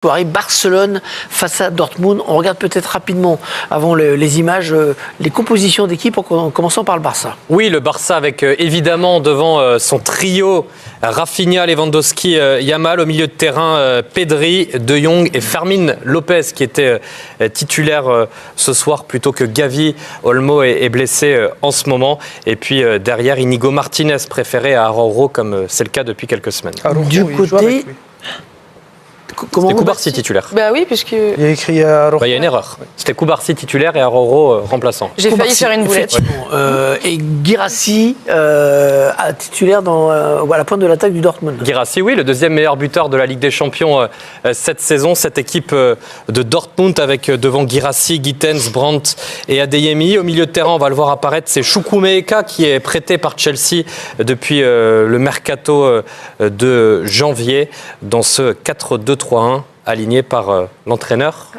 Soirée Barcelone face à Dortmund. On regarde peut-être rapidement, avant les images, les compositions d'équipe en commençant par le Barça. Oui, le Barça avec évidemment devant son trio Rafinha, Lewandowski, Yamal. Au milieu de terrain, Pedri, De Jong et Fermín López qui était titulaire ce soir plutôt que Gavi. Olmo est blessé en ce moment. Et puis derrière, Inigo Martinez préféré à Araujo comme c'est le cas depuis quelques semaines. Du côté... C'était Koubarsi titulaire. Bah oui, puisque... Il y a écrit Araujo. Il y a une erreur. C'était Koubarsi titulaire et Araujo remplaçant. J'ai failli faire une boulette. Et Guirassy titulaire à la pointe de l'attaque du Dortmund. Guirassy, oui, le deuxième meilleur buteur de la Ligue des Champions cette saison. Cette équipe de Dortmund avec devant Guirassy, Gittens, Brandt et Adeyemi. Au milieu de terrain, on va le voir apparaître, c'est Chukwuemeka qui est prêté par Chelsea depuis le mercato de janvier dans ce 4-2-3-1 aligné par l'entraîneur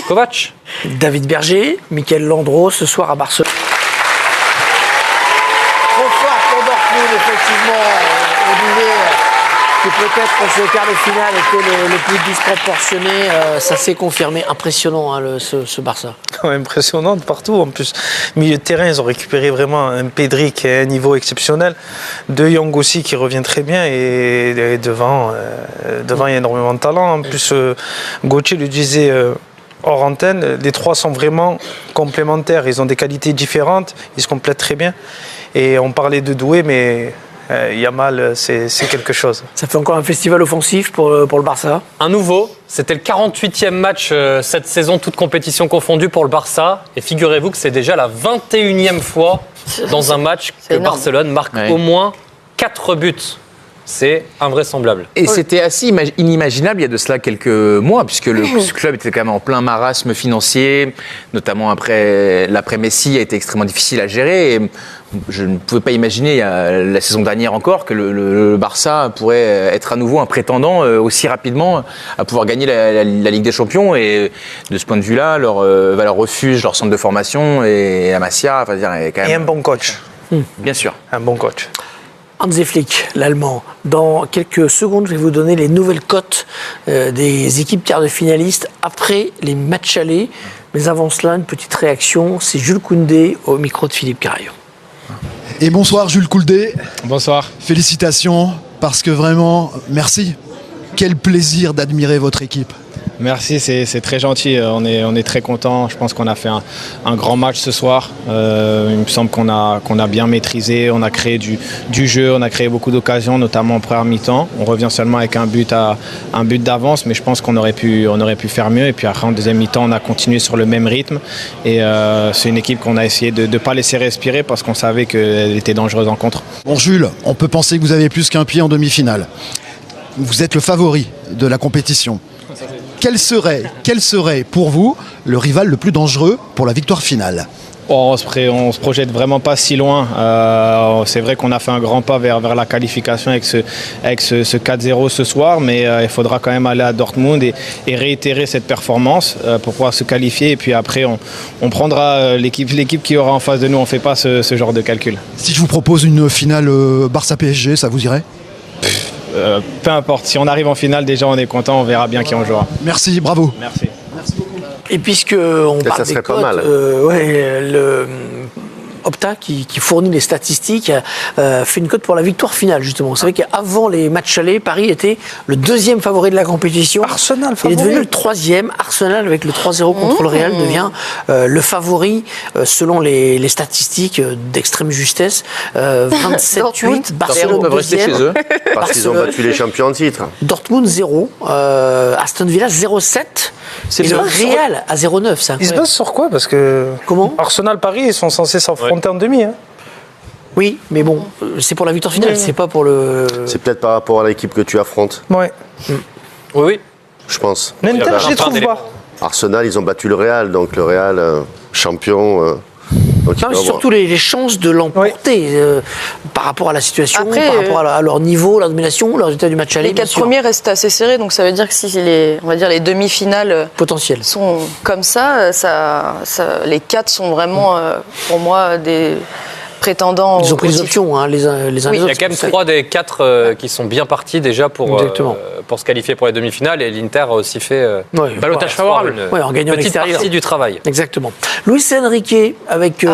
Kovac. David Berger, Michael Landreau ce soir à Barcelone. Trop fort pour Dortmund, effectivement. On disait que peut-être ce quart de finale était le plus disproportionné. Ça s'est confirmé. Impressionnant ce Barça. Impressionnant de partout. En plus, milieu de terrain, ils ont récupéré vraiment un Pedri qui a un niveau exceptionnel. De Jong aussi qui revient très bien. Et devant, il y a énormément de talent. En plus, Gauthier le disait hors antenne, les trois sont vraiment complémentaires. Ils ont des qualités différentes. Ils se complètent très bien. Et on parlait de Doué, mais... Yamal, c'est quelque chose. Ça fait encore un festival offensif pour le Barça. Un nouveau, c'était le 48e match cette saison, toute compétition confondue pour le Barça. Et figurez-vous que c'est déjà la 21e fois dans un match que Barcelone marque au moins 4 buts. C'est invraisemblable. Et c'était assez inimaginable il y a de cela quelques mois, puisque le club était quand même en plein marasme financier, notamment après l'après-Messi a été extrêmement difficile à gérer. Et je ne pouvais pas imaginer, la saison dernière encore, que le Barça pourrait être à nouveau un prétendant aussi rapidement à pouvoir gagner la Ligue des Champions. Et de ce point de vue-là, leur refuge, leur centre de formation et la Masia, enfin, est quand même... Et un bon coach. Bien sûr. Un bon coach. Hansi Flick, l'Allemand. Dans quelques secondes, je vais vous donner les nouvelles cotes des équipes quarts de finalistes après les matchs allés. Mais avant cela, une petite réaction. C'est Jules Koundé au micro de Philippe Carayon. Et bonsoir Jules Koundé. Bonsoir. Félicitations, parce que vraiment, merci. Quel plaisir d'admirer votre équipe. Merci, c'est très gentil. On est très contents. Je pense qu'on a fait un grand match ce soir. Il me semble qu'on a bien maîtrisé. On a créé du jeu, on a créé beaucoup d'occasions, notamment en première mi-temps. On revient seulement avec un but d'avance, mais je pense qu'on aurait pu faire mieux. Et puis après, en deuxième mi-temps, on a continué sur le même rythme. Et c'est une équipe qu'on a essayé de ne pas laisser respirer parce qu'on savait qu'elle était dangereuse en contre. Bon Jules, on peut penser que vous avez plus qu'un pied en demi-finale. Vous êtes le favori de la compétition. Quel serait pour vous le rival le plus dangereux pour la victoire finale ? On se projette vraiment pas si loin. C'est vrai qu'on a fait un grand pas vers la qualification avec ce 4-0 ce soir, mais il faudra quand même aller à Dortmund et réitérer cette performance pour pouvoir se qualifier. Et puis après, on prendra l'équipe qui aura en face de nous. On ne fait pas ce genre de calcul. Si je vous propose une finale Barça-PSG, ça vous irait ? Peu importe, si on arrive en finale, déjà on est content, on verra bien qui on jouera. Merci, bravo. Merci. Et puisqu'on parle des cotes, le Opta qui fournit les statistiques fait une cote pour la victoire finale justement. Vous savez qu'avant les matchs allés, Paris était le deuxième favori de la compétition. Arsenal Il favori. est devenu le troisième. Arsenal avec le 3-0 contre le Real devient le favori selon les statistiques d'extrême justesse. 27-8, Barcelone peuvent rester deuxième. chez eux. Parce qu'ils ont battu les champions en titre. Dortmund 0, Aston Villa 0-7. Et le Real à 0-9. C'est Ils se basent sur quoi ? Parce que Comment ? Arsenal-Paris, ils sont censés s'affronter en demi. Hein. Oui, mais bon, c'est pour la victoire finale, c'est pas pour le... C'est peut-être par rapport à l'équipe que tu affrontes, Ouais. Oui. je pense. L'Inter, je les trouve pas. Arsenal, ils ont battu le Real, donc le Real, champion. Donc Non, mais c'est surtout les chances de l'emporter par rapport à la situation, Après, par rapport à leur niveau, leur domination, leur résultat du match aller. Les 4 premiers restent assez serrés, donc ça veut dire que si les demi-finales potentiels sont comme ça, les 4 sont vraiment, pour moi, prétendants. Ils ont pris des options, hein, les uns les Il y autres. a quand même 3 des 4 qui sont bien partis déjà pour se qualifier pour les demi-finales, et l'Inter a aussi fait ballottage favorable. En gagnant petite l'extérieur. partie du travail. Exactement. Luis Enrique avec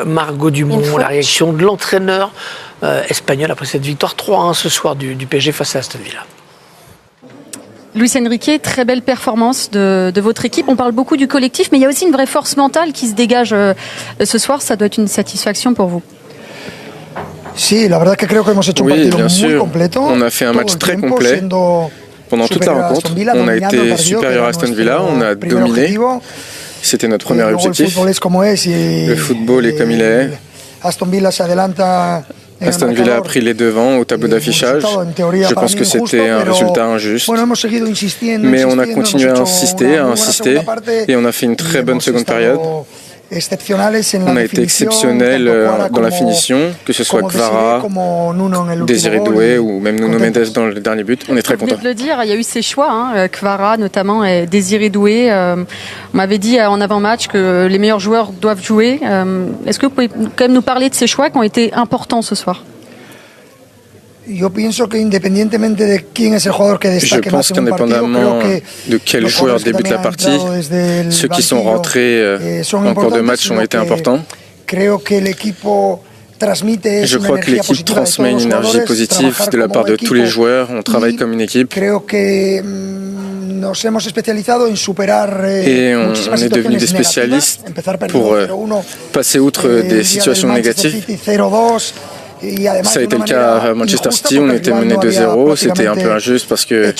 Margot Dumont, la réaction de l'entraîneur espagnol après cette victoire 3-1 ce soir du PSG face à Aston Villa. Luis Enrique, très belle performance de votre équipe. On parle beaucoup du collectif, mais il y a aussi une vraie force mentale qui se dégage ce soir. Ça doit être une satisfaction pour vous. Oui, bien sûr. On a fait un match très complet. Pendant toute la rencontre, on a été supérieur à Aston Villa, on a dominé. C'était notre premier objectif. Le football est comme il est. Aston Villa a pris les devants au tableau d'affichage. Je pense que c'était un résultat injuste. Mais on a continué à insister, et on a fait une très bonne seconde période. On a été exceptionnel dans la finition, que ce soit Kvara, Désiré Doué ou même Nuno Mendes dans le dernier but. On est très contents. Vous venez de le dire, il y a eu ces choix, Kvara notamment et Désiré Doué. On m'avait dit en avant-match que les meilleurs joueurs doivent jouer. Est-ce que vous pouvez quand même nous parler de ces choix qui ont été importants ce soir ? Je pense qu'indépendamment de quel joueur débute la partie, ceux qui sont rentrés en cours de match ont été importants. Je crois que l'équipe transmet une énergie positive de la part de tous les joueurs. On travaille comme une équipe. Et on est devenus des spécialistes pour passer outre des situations négatives. Ça a été le cas à Manchester City, on était mené 2-0, c'était un peu injuste parce que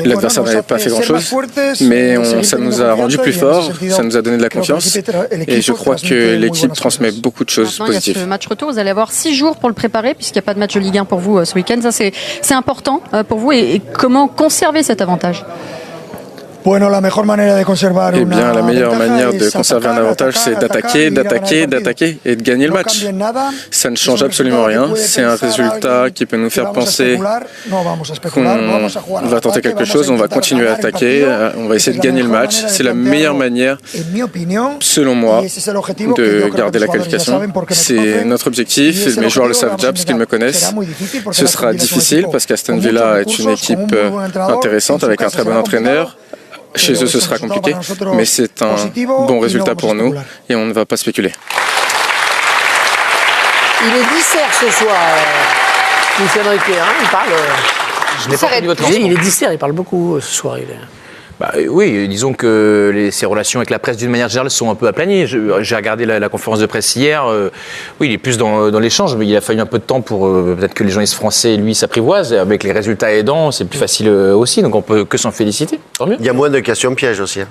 l'adversaire n'avait pas fait grand-chose, mais ça nous a rendu plus forts, ça nous a donné de la confiance, et je crois que l'équipe transmet beaucoup de choses positives. Il y a ce match retour, vous allez avoir 6 jours pour le préparer, puisqu'il n'y a pas de match de Ligue 1 pour vous ce week-end. Ça, c'est important pour vous, et comment conserver cet avantage ? Eh bien, la meilleure manière de conserver un avantage, c'est d'attaquer et de gagner le match. Ça ne change absolument rien. C'est un résultat qui peut nous faire penser qu'on va tenter quelque chose, on va continuer à attaquer, on va essayer de gagner le match. C'est la meilleure manière, selon moi, de garder la qualification. C'est notre objectif, mes joueurs le savent déjà parce qu'ils me connaissent. Ce sera difficile parce qu'Aston Villa est une équipe intéressante avec un très bon entraîneur. Chez eux, ce sera compliqué, mais c'est un bon résultat pour nous et on ne va pas spéculer. Il est dissert ce soir, Luis Enrique. Il parle. Je n'ai pas entendu votre question. Il est dissert, il parle beaucoup ce soir. Oui, disons que ses relations avec la presse d'une manière générale sont un peu aplanies. J'ai regardé la conférence de presse hier. Oui, il est plus dans l'échange, mais il a fallu un peu de temps pour peut-être que les journalistes français, lui, s'apprivoisent. Avec les résultats aidants, c'est plus facile aussi, donc on peut que s'en féliciter. Tant mieux. Il y a moins de questions pièges aussi.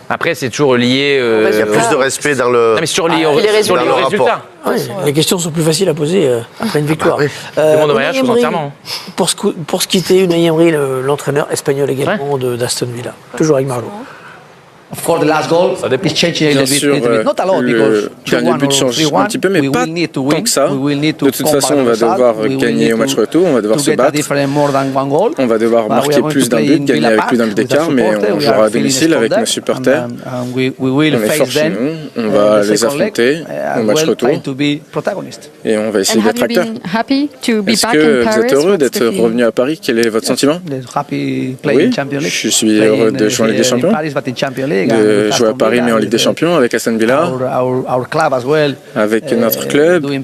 Après, c'est toujours lié. Il y a plus de respect dans le. Non, mais c'est toujours lié aux résultats. Oui, les questions sont plus faciles à poser après une victoire. Demande de mariage, entièrement. Pour ce qui était Unai Emery, l'entraîneur espagnol également d'Aston Villa. Toujours avec Margot. Of course, the last goal is changing a little bit. Not a lot, because le dernier but change un petit peu, mais pas tant que ça. De toute façon, on va devoir gagner au match retour, on va devoir se battre. On va devoir marquer plus d'un but, gagner avec plus d'un but d'écart, mais on jouera à domicile avec nos supporters. On est fort chez nous, on va les affronter au match retour et on va essayer d'être acteurs. Est-ce que vous êtes heureux d'être revenu à Paris? Quel est votre sentiment? Oui, je suis heureux de jouer en Ligue des Champions, de jouer à Paris mais en Ligue des Champions avec Aston Villa, avec notre club qui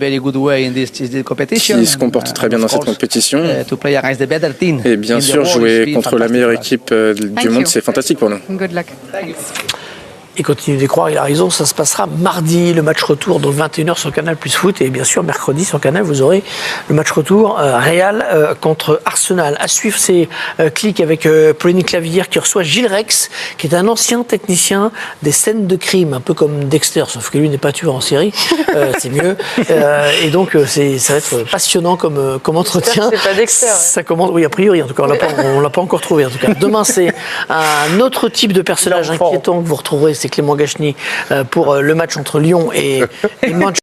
se comporte très bien dans cette compétition. Et bien sûr, jouer contre la meilleure équipe du monde, c'est fantastique pour nous. Good luck. Et continuez d'y croire, il a raison, ça se passera mardi, le match retour, donc 21h sur Canal Plus Foot, et bien sûr mercredi sur Canal, vous aurez le match retour Real contre Arsenal. À suivre, c'est Click avec Pauline Clavière qui reçoit Gilles Rex, qui est un ancien technicien des scènes de crime, un peu comme Dexter, sauf que lui n'est pas tueur en série, c'est mieux. Et donc ça va être passionnant comme entretien. C'est pas Dexter. Ça commence, oui, a priori, en tout cas, on l'a pas encore trouvé. En tout cas, demain c'est un autre type de personnage inquiétant que vous retrouverez. C'est Clément Gachny pour le match entre Lyon et Manchester.